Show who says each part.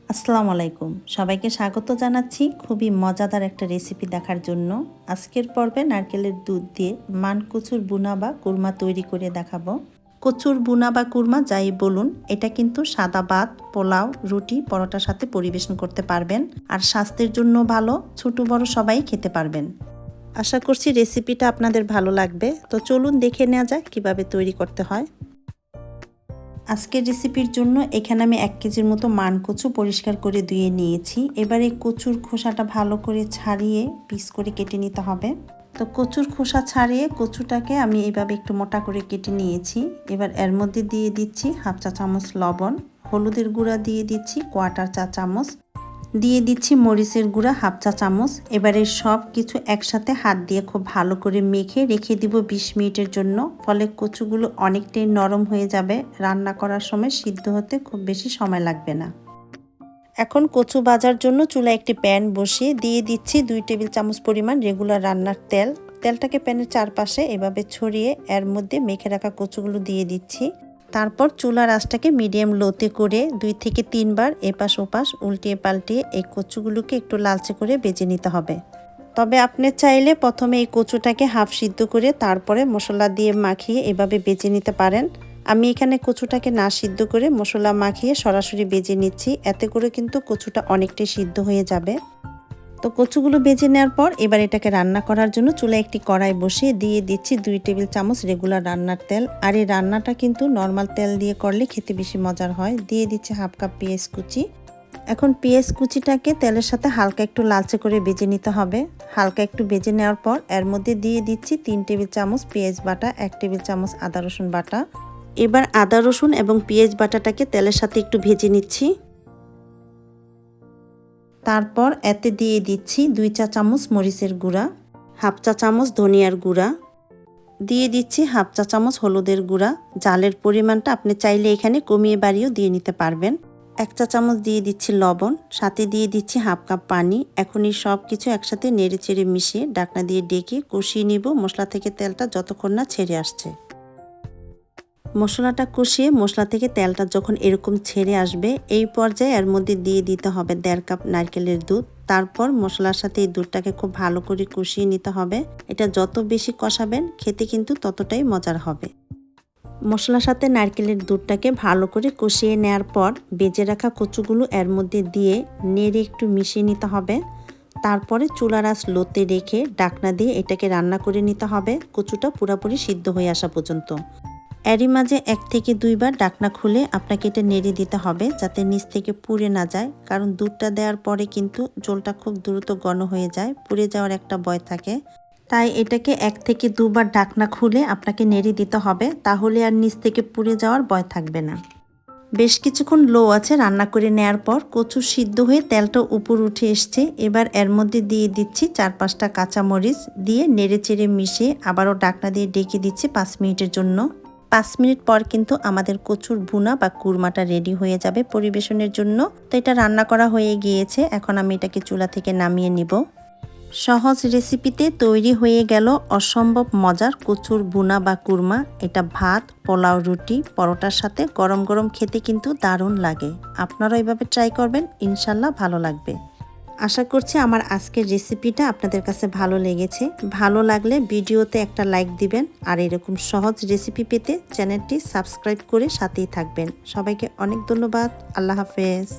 Speaker 1: আসসালামু আলাইকুম, সবাইকে স্বাগত জানাচ্ছি খুবই মজাদার একটা রেসিপি দেখার জন্য। আজকের পর্বে নারকেলের দুধ দিয়ে কচুর বুনা বা কুরমা তৈরি করে দেখাবো। কচুর বুনা বা কুরমা যাই বলুন, এটা কিন্তু সাদা ভাত, পোলাও, রুটি, পরোটার সাথে পরিবেশন করতে পারবেন। আর স্বাস্থ্যের জন্য ভালো, ছোট বড় সবাই খেতে পারবেন। আশা করছি রেসিপিটা আপনাদের ভালো লাগবে। তো চলুন দেখে নেওয়া যাক কীভাবে তৈরি করতে হয়। আজকের রেসিপির জন্য এখানে আমি 1 কেজির মতো কচু পরিষ্কার করে ধুয়ে নিয়েছি। এবারে কচুর খোসাটা ভালো করে ছাড়িয়ে পিস করে কেটে নিতে হবে। তো কচুর খোসা ছাড়িয়ে কচুটাকে আমি এইভাবে একটু মোটা করে কেটে নিয়েছি। এবার এর মধ্যে দিয়ে দিচ্ছি 1/2 চা চামচ লবণ, হলুদের গুঁড়া দিয়ে দিচ্ছি 1/4 চা চামচ, দিয়ে দিচ্ছি মরিচের গুঁড়া 1/2 চা চামচ। এবারে সব কিছু একসাথে হাত দিয়ে খুব ভালো করে মেখে রেখে দিব 20 মিনিটের জন্য। ফলে কচুগুলো অনেকটাই নরম হয়ে যাবে, রান্না করার সময় সিদ্ধ হতে খুব বেশি সময় লাগবে না। এখন কচু ভাজার জন্য চুলায় একটি প্যান বসিয়ে দিয়ে দিচ্ছি 2 টেবিল চামচ পরিমাণ রেগুলার রান্নার তেল। তেলটাকে প্যানের চারপাশে এভাবে ছড়িয়ে এর মধ্যে মেখে রাখা কচুগুলো দিয়ে দিচ্ছি। তারপর চুলার আঁচটাকে মিডিয়াম লোতে করে 2 থেকে 3 বার এপাশ ওপাশ উল্টিয়ে পাল্টিয়ে এই কচুগুলোকে একটু লালচে করে ভেজে নিতে হবে। তবে আপনি চাইলে প্রথমে এই কচুটাকে হাফ সিদ্ধ করে তারপরে মশলা দিয়ে মাখিয়ে এভাবে ভেজে নিতে পারেন। আমি এখানে কচুটাকে না সিদ্ধ করে মশলা মাখিয়ে সরাসরি ভেজে নিচ্ছি, এতে করে কিন্তু কচুটা অনেকটাই সিদ্ধ হয়ে যাবে। তো কচুগুলো ভেজে নেওয়ার পর এবার এটাকে রান্না করার জন্য চুলায় একটি কড়াই বসিয়ে দিয়ে দিচ্ছি 2 টেবিল চামচ রেগুলার রান্নার তেল। আর এই রান্নাটা কিন্তু নর্মাল তেল দিয়ে করলে খেতে বেশি মজার হয়। দিয়ে দিচ্ছি 1/2 কাপ পেঁয়াজ কুচি। এখন পেঁয়াজ কুচিটাকে তেলের সাথে হালকা একটু লালচে করে ভেজে নিতে হবে। হালকা একটু ভেজে নেওয়ার পর এর মধ্যে দিয়ে দিচ্ছি 3 টেবিল চামচ পেঁয়াজ বাটা, 1 টেবিল চামচ আদা রসুন বাটা। এবার আদা রসুন এবং পেঁয়াজ বাটাটাকে তেলের সাথে একটু ভেজে নিচ্ছি। তারপর এতে দিয়ে দিচ্ছি 2 চা চামচ মরিচের গুঁড়া, 1/2 চা চামচ ধনিয়ার গুঁড়া, দিয়ে দিচ্ছি 1/2 চা চামচ হলুদের গুঁড়া। ঝালের পরিমাণটা আপনি চাইলে এখানে কমিয়ে বাড়িয়েও দিয়ে নিতে পারবেন। 1 চা চামচ দিয়ে দিচ্ছি লবণ, সাথে দিয়ে দিচ্ছি 1/2 কাপ পানি। এখন এই সব কিছু একসাথে নেড়ে চেড়ে মিশিয়ে ঢাকনা দিয়ে ডেকে কষিয়ে নিব মশলা থেকে তেলটা যতক্ষণ না ছেড়ে আসছে। মশলাটা কষিয়ে মশলা থেকে তেলটা যখন এরকম ছেড়ে আসবে, এই পর্যায়ে এর মধ্যে দিয়ে দিতে হবে 1.5 কাপ নারকেলের দুধ। তারপর মশলার সাথে এই দুধটাকে খুব ভালো করে কষিয়ে নিতে হবে। এটা যত বেশি কষাবেন খেতে কিন্তু ততটাই মজার হবে। মশলার সাথে নারকেলের দুধটাকে ভালো করে কষিয়ে নেওয়ার পর ভেজে রাখা কচুগুলো এর মধ্যে দিয়ে নেড়ে একটু মিশিয়ে নিতে হবে। তারপরে চুলার আঁচ লোতে রেখে ঢাকনা দিয়ে এটাকে রান্না করে নিতে হবে কচুটা পুরোপুরি সিদ্ধ হয়ে আসা পর্যন্ত। এরই মাঝে 1 থেকে 2 বার ঢাকনা খুলে আপনাকে এটা নেড়ে দিতে হবে যাতে নিচ থেকে পুড়ে না যায়, কারণ দুধটা দেওয়ার পরে কিন্তু ঝোলটা খুব দ্রুত ঘন হয়ে যায়, পুড়ে যাওয়ার একটা ভয় থাকে। তাই এটাকে 1 থেকে 2 বার ঢাকনা খুলে আপনাকে নেড়ে দিতে হবে, তাহলে আর নিচ থেকে পুড়ে যাওয়ার ভয় থাকবে না। বেশ কিছুক্ষণ লো আছে রান্না করে নেওয়ার পর কচু সিদ্ধ হয়ে তেলটা উপর উঠে এসছে। এবার এর মধ্যে দিয়ে দিচ্ছি 4-5টা কাঁচামরিচ, দিয়ে নেড়ে চেড়ে মিশিয়ে আবারও ঢাকনা দিয়ে ডেকে দিচ্ছি 5 মিনিটের জন্য। 5 মিনিট পর কিন্তু আমাদের কচুর ভুনা বা কুরমাটা রেডি হয়ে যাবে পরিবেশনের জন্য। তো এটা রান্না করা হয়ে গিয়েছে, এখন আমি এটাকে চুলা থেকে নামিয়ে নিব। সহজ রেসিপিতে তৈরি হয়ে গেল অসম্ভব মজার কচুর ভুনা বা কুরমা। এটা ভাত, পোলাও, রুটি, পরোটার সাথে গরম গরম খেতে কিন্তু দারুণ লাগে। আপনারা এভাবে ট্রাই করবেন, ইনশাল্লাহ ভালো লাগবে। আশা করছি আমার আজকের রেসিপিটা আপনাদের কাছে ভালো লেগেছে। ভালো লাগলে ভিডিওতে একটা লাইক দিবেন, আর এরকম সহজ রেসিপি পেতে চ্যানেলটি সাবস্ক্রাইব করে সাথেই থাকবেন। সবাইকে অনেক ধন্যবাদ। আল্লাহ হাফেজ।